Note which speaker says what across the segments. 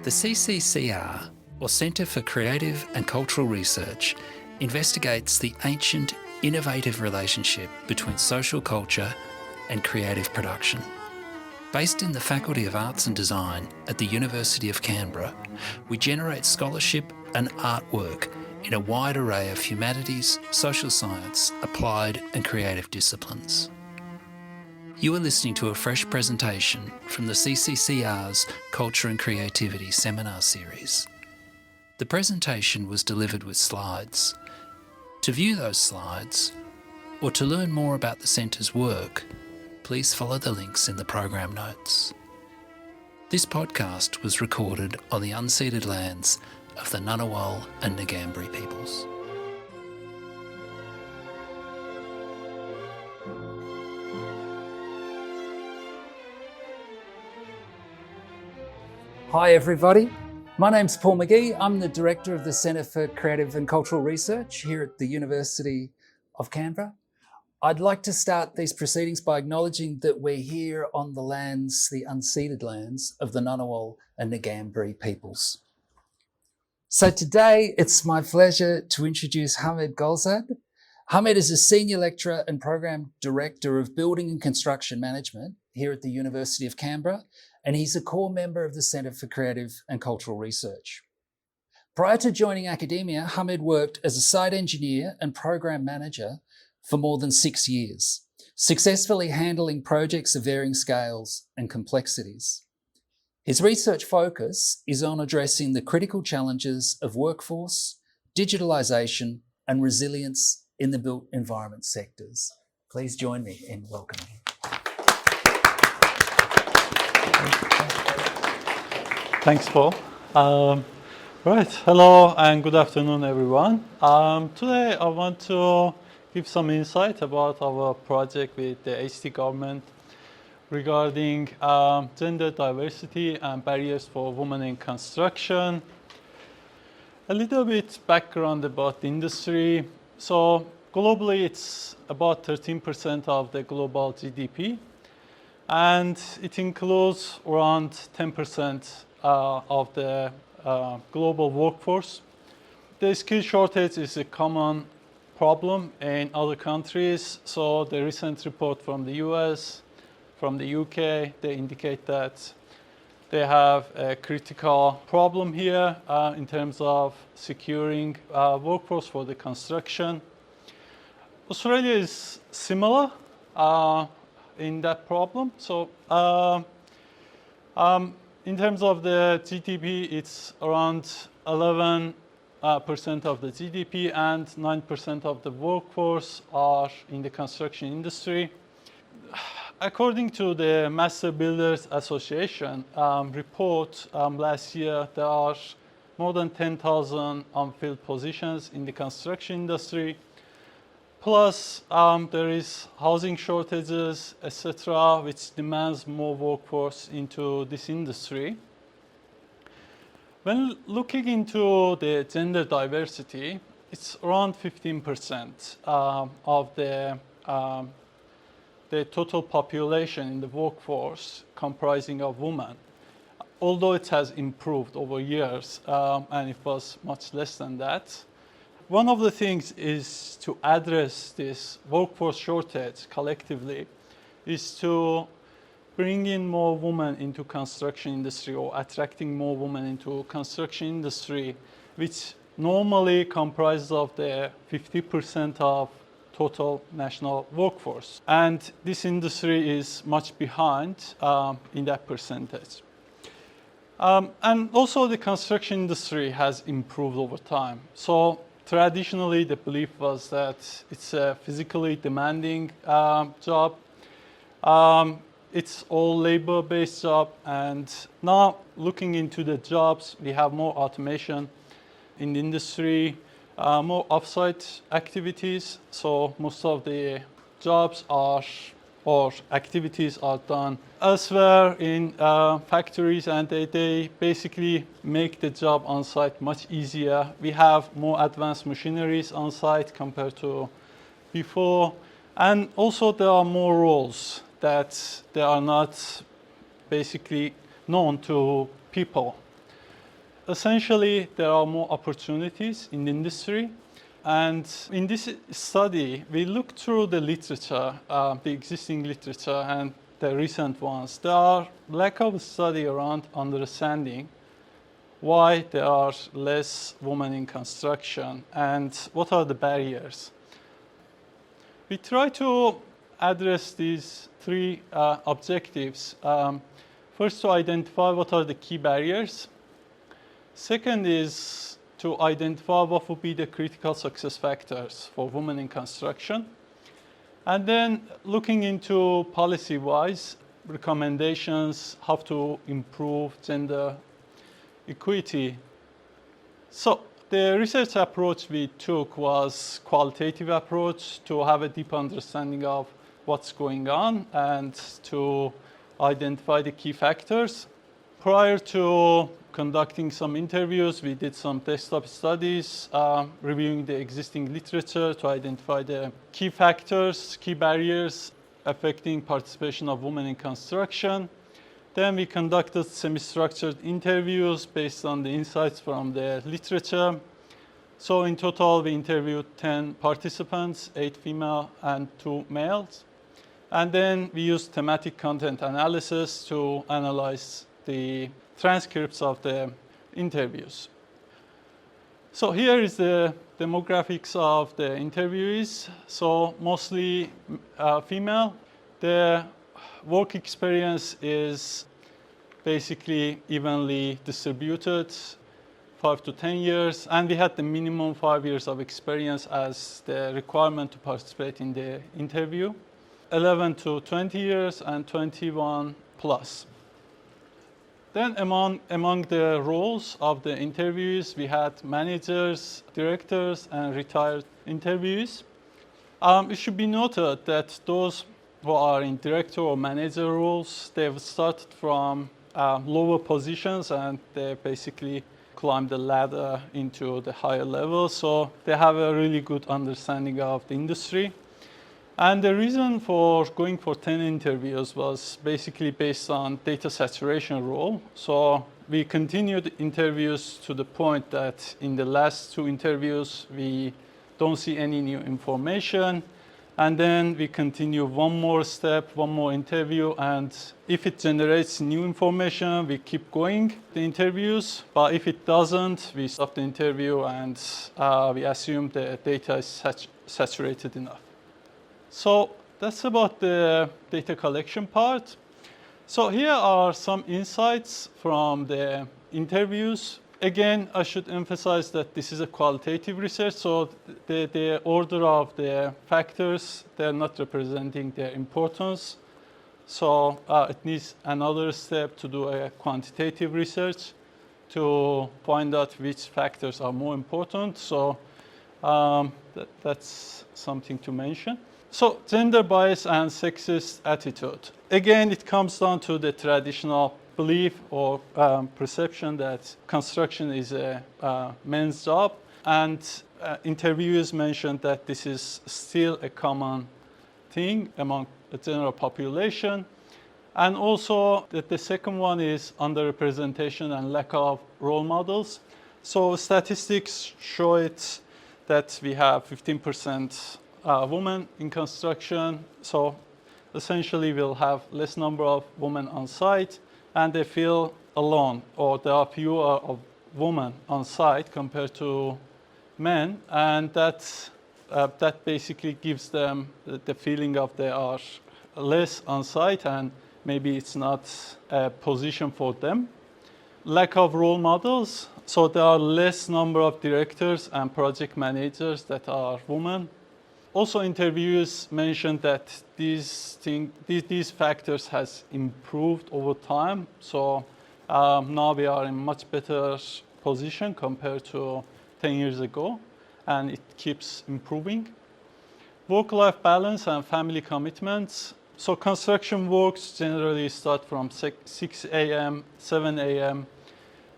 Speaker 1: The CCCR, or Centre for Creative and Cultural Research, investigates the ancient, innovative relationship between social culture and creative production. Based in the Faculty of Arts and Design at the University of Canberra, we generate scholarship and artwork in a wide array of humanities, social science, applied and creative disciplines. You are listening to a fresh presentation from the CCCR's Culture and Creativity Seminar Series. The presentation was delivered with slides. To view those slides, or to learn more about the Centre's work, please follow the links in the program notes. This podcast was recorded on the unceded lands of the Ngunnawal and Ngambri peoples. Hi everybody, my name's Paul McGee. I'm the Director of the Centre for Creative and Cultural Research here at the University of Canberra. I'd like to start these proceedings by acknowledging that we're here on the lands, the unceded lands of the Ngunnawal and Ngambri peoples. So today it's my pleasure to introduce Hamed Golzad. Hamed is a Senior Lecturer and Program Director of Building and Construction Management here at the University of Canberra, and he's a core member of the Centre for Creative and Cultural Research. Prior to joining academia, Hamed worked as a site engineer and program manager for more than 6 years, successfully handling projects of varying scales and complexities. His research focus is on addressing the critical challenges of workforce, digitalisation and resilience in the built environment sectors. Please join me in welcoming him.
Speaker 2: Thanks, Paul. Hello and good afternoon, everyone. Today I want to give some insight about our project with the HT government regarding gender diversity and barriers for women in construction. A little bit background about the industry. So globally, it's about 13% of the global GDP, and it includes around 10% of the global workforce. The skill shortage is a common problem in other countries. So the recent report from the US, from the UK, they indicate that they have a critical problem here in terms of securing workforce for the construction. Australia is similar in that problem. So in terms of the GDP, it's around 11% of the GDP, and 9% of the workforce are in the construction industry. According to the Master Builders Association report last year, there are more than 10,000 unfilled positions in the construction industry. Plus, there is housing shortages, etc., which demands more workforce into this industry. When looking into the gender diversity, it's around 15% of the total population in the workforce comprising of women, although it has improved over years, and it was much less than that. One of the things is to address this workforce shortage collectively is to bring in more women into construction industry, or attracting more women into construction industry, which normally comprises of the 50% of total national workforce. And this industry is much behind in that percentage. And also the construction industry has improved over time. So traditionally, the belief was that it's a physically demanding job. It's all labor-based job, and now looking into the jobs, we have more automation in the industry, more off-site activities. So most of the jobs or activities are done elsewhere in factories, and they basically make the job on site much easier. We have more advanced machineries on site compared to before, and also there are more roles that they are not basically known to people. Essentially, there are more opportunities in the industry. And in this study, we looked through the literature, the existing literature and the recent ones. There are lack of study around understanding why there are less women in construction and what are the barriers. We try to address these three objectives. First, to identify what are the key barriers. Second is to identify what would be the critical success factors for women in construction. And then looking into policy-wise recommendations, how to improve gender equity. So the research approach we took was qualitative approach to have a deep understanding of what's going on and to identify the key factors. Prior to conducting some interviews, we did some desktop studies, reviewing the existing literature to identify the key factors, key barriers affecting participation of women in construction. Then we conducted semi-structured interviews based on the insights from the literature. So in total, we interviewed 10 participants, 8 female and 2 males. And then we used thematic content analysis to analyze the transcripts of the interviews. So here is the demographics of the interviewees. So mostly female. The work experience is basically evenly distributed, 5 to 10 years. And we had the minimum 5 years of experience as the requirement to participate in the interview. 11 to 20 years and 21 plus. Then among the roles of the interviewees, we had managers, directors, and retired interviewees. It should be noted that those who are in director or manager roles, they've started from lower positions and they basically climbed the ladder into the higher level. So they have a really good understanding of the industry. And the reason for going for 10 interviews was basically based on data saturation rule. So we continued interviews to the point that in the last 2 interviews, we don't see any new information. And then we continue one more step, one more interview. And if it generates new information, we keep going the interviews. But if it doesn't, we stop the interview and we assume the data is saturated enough. So that's about the data collection part. So here are some insights from the interviews. Again, I should emphasize that this is a qualitative research, so the order of the factors, they're not representing their importance. So it needs another step to do a quantitative research to find out which factors are more important. So that's something to mention. So gender bias and sexist attitude. Again, it comes down to the traditional belief or perception that construction is a men's job. And interviewers mentioned that this is still a common thing among the general population. And also that the second one is underrepresentation and lack of role models. So statistics show it that we have 15% women in construction. So essentially we'll have less number of women on site and they feel alone, or there are fewer of women on site compared to men. And that basically gives them the feeling of they are less on site and maybe it's not a position for them. Lack of role models. So there are less number of directors and project managers that are women. Also, interviewers mentioned that these factors has improved over time. So now we are in much better position compared to 10 years ago, and it keeps improving. Work-life balance and family commitments. So construction works generally start from 6 a.m., 7 a.m.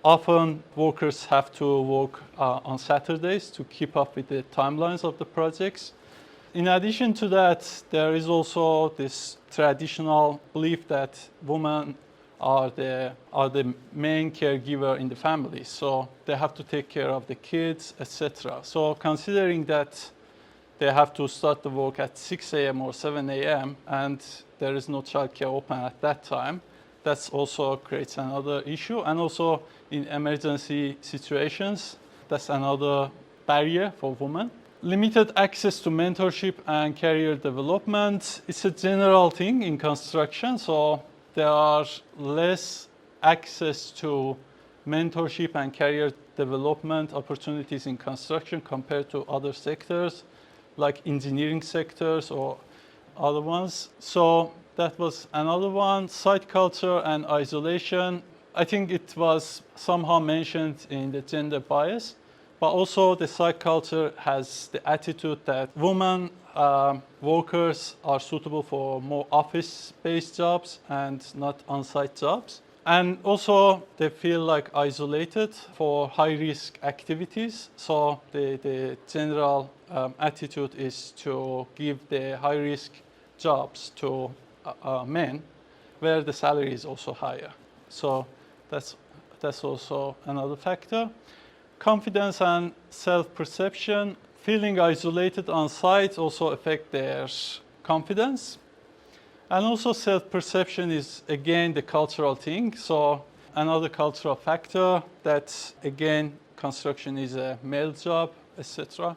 Speaker 2: Often workers have to work on Saturdays to keep up with the timelines of the projects. In addition to that, there is also this traditional belief that women are the main caregiver in the family. So they have to take care of the kids, etc. So considering that they have to start the work at 6 a.m. or 7 a.m. and there is no childcare open at that time, that also creates another issue. And also in emergency situations, that's another barrier for women. Limited access to mentorship and career development. It's a general thing in construction, so there are less access to mentorship and career development opportunities in construction compared to other sectors like engineering sectors or other ones. So that was another one. Site culture and isolation. I think it was somehow mentioned in the gender bias, but also the site culture has the attitude that women workers are suitable for more office-based jobs and not on-site jobs. And also they feel like isolated for high-risk activities. So the general attitude is to give the high-risk jobs to men, where the salary is also higher. So that's also another factor. Confidence and self-perception. Feeling isolated on site also affect their confidence. And also self-perception is, again, the cultural thing. So another cultural factor that, again, construction is a male job, etc.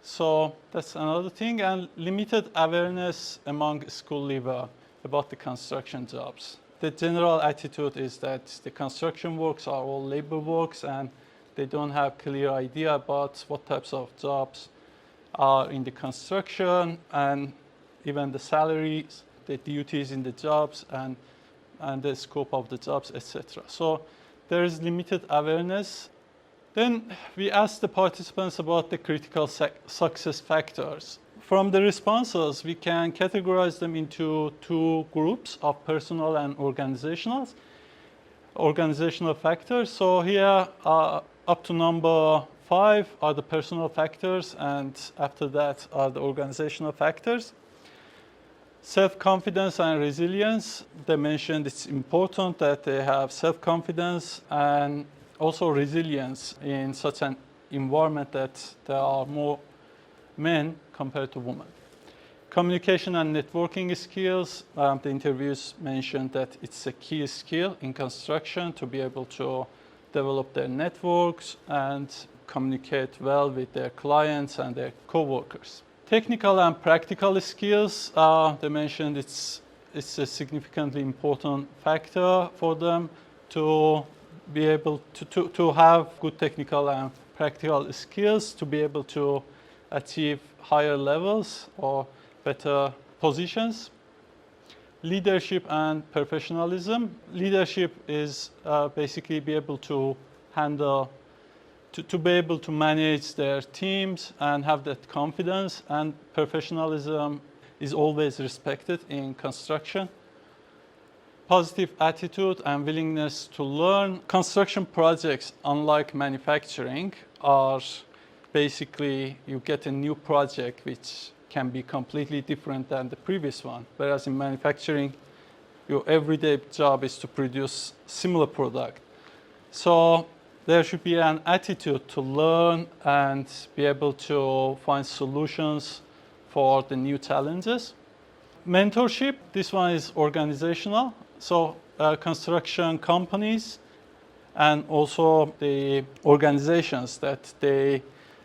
Speaker 2: So that's another thing. And limited awareness among school leavers about the construction jobs. The general attitude is that the construction works are all labor works and they don't have clear idea about what types of jobs are in the construction and even the salaries, the duties in the jobs and the scope of the jobs, etc. So there is limited awareness. Then we asked the participants about the critical success factors. From the responses, we can categorize them into two groups of personal and organizational factors. So here, up to number 5 are the personal factors, and after that are the organizational factors. Self-confidence and resilience. They mentioned it's important that they have self-confidence and also resilience in such an environment that there are more men compared to women. Communication and networking skills. The interviews mentioned that it's a key skill in construction to be able to develop their networks and communicate well with their clients and their co-workers. Technical and practical skills. They mentioned it's a significantly important factor for them to be able to have good technical and practical skills to be able to achieve higher levels or better positions. Leadership and professionalism. Leadership is basically be able to handle, to be able to manage their teams and have that confidence, and professionalism is always respected in construction. Positive attitude and willingness to learn. Construction projects, unlike manufacturing, are basically you get a new project which can be completely different than the previous one. Whereas in manufacturing, your everyday job is to produce similar product. So there should be an attitude to learn and be able to find solutions for the new challenges. Mentorship, this one is organizational. So construction companies and also the organizations that they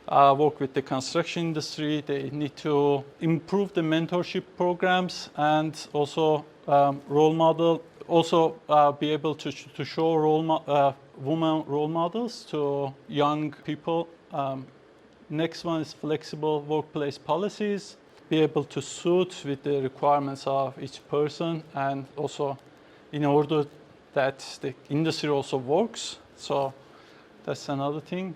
Speaker 2: work with the construction industry, they need to improve the mentorship programs and also role model, also be able to show women role models to young people. Next one is flexible workplace policies, be able to suit with the requirements of each person and also in order that the industry also works. So that's another thing.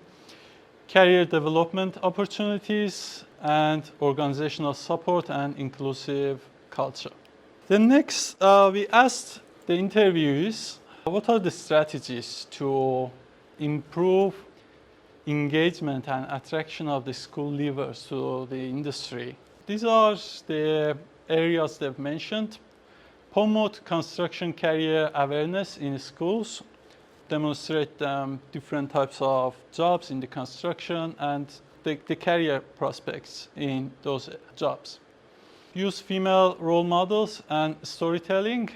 Speaker 2: Career development opportunities and organizational support and inclusive culture. The next, we asked the interviewees, what are the strategies to improve engagement and attraction of the school leavers to the industry? These are the areas they've mentioned. promote construction career awareness in schools, demonstrate different types of jobs in the construction and the career prospects in those jobs. Use female role models and storytelling.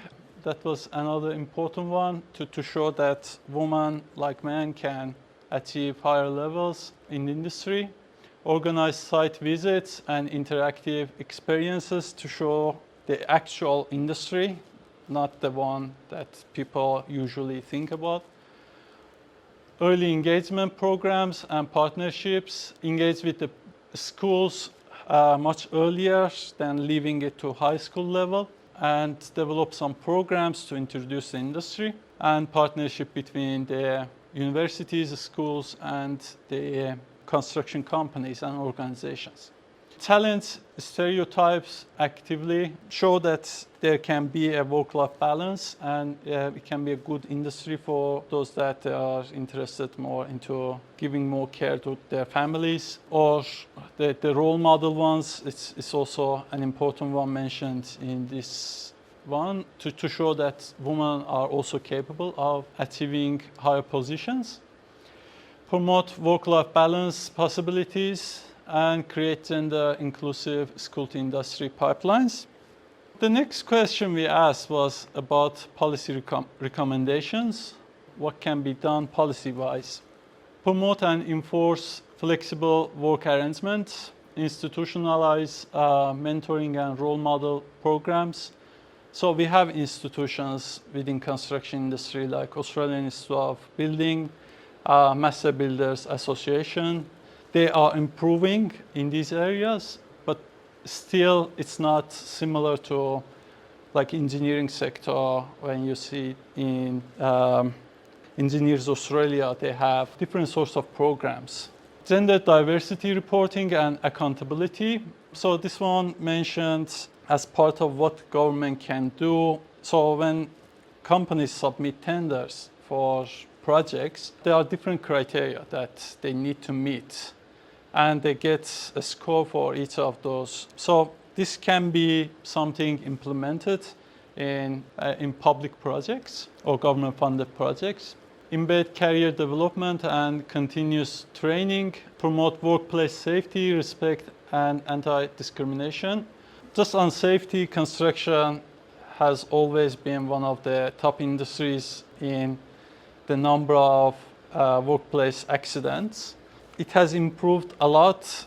Speaker 2: That was another important one to show that women like men can achieve higher levels in the industry. Organize site visits and interactive experiences to show the actual industry, not the one that people usually think about. Early engagement programs and partnerships. Engage with the schools much earlier than leaving it to high school level, and develop some programs to introduce the industry, and partnership between the universities, schools, and the construction companies and organizations. Challenge stereotypes actively, show that there can be a work-life balance, and it can be a good industry for those that are interested more into giving more care to their families, or the role model ones. It's also an important one mentioned in this one to show that women are also capable of achieving higher positions. Promote work-life balance possibilities and create gender-inclusive school-to-industry pipelines. The next question we asked was about policy recommendations. What can be done policy-wise? Promote and enforce flexible work arrangements, institutionalize mentoring and role model programs. So we have institutions within construction industry like Australian Institute of Building, Master Builders Association. They are improving in these areas, but still it's not similar to like engineering sector. When you see in Engineers Australia, they have different sorts of programs. Gender diversity reporting and accountability. So this one mentioned as part of what government can do. So when companies submit tenders for projects, there are different criteria that they need to meet, and they get a score for each of those. So this can be something implemented in public projects or government-funded projects. Embed career development and continuous training. Promote workplace safety, respect, and anti-discrimination. Just on safety, construction has always been one of the top industries in the number of workplace accidents. It has improved a lot.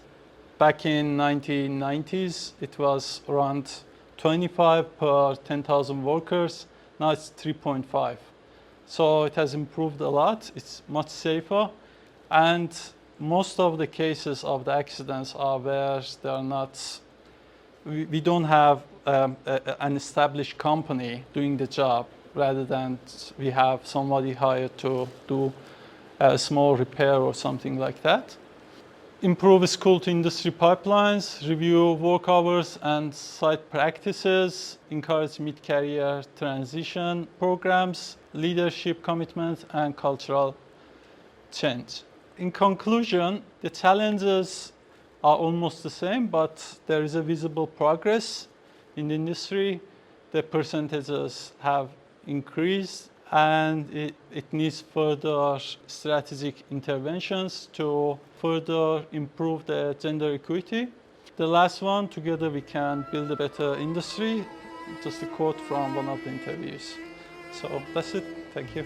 Speaker 2: Back in 1990s, it was around 25 per 10,000 workers. Now it's 3.5. So it has improved a lot. It's much safer. And most of the cases of the accidents are where they are not, we don't have an established company doing the job, rather than we have somebody hired to do a small repair or something like that. Improve school-to-industry pipelines, review work hours and site practices, encourage mid-career transition programs, leadership commitment, and cultural change. In conclusion, the challenges are almost the same, but there is a visible progress in the industry. The percentages have increased, and it needs further strategic interventions to further improve the gender equity. The last one, together we can build a better industry, just a quote from one of the interviews. So that's it. Thank you.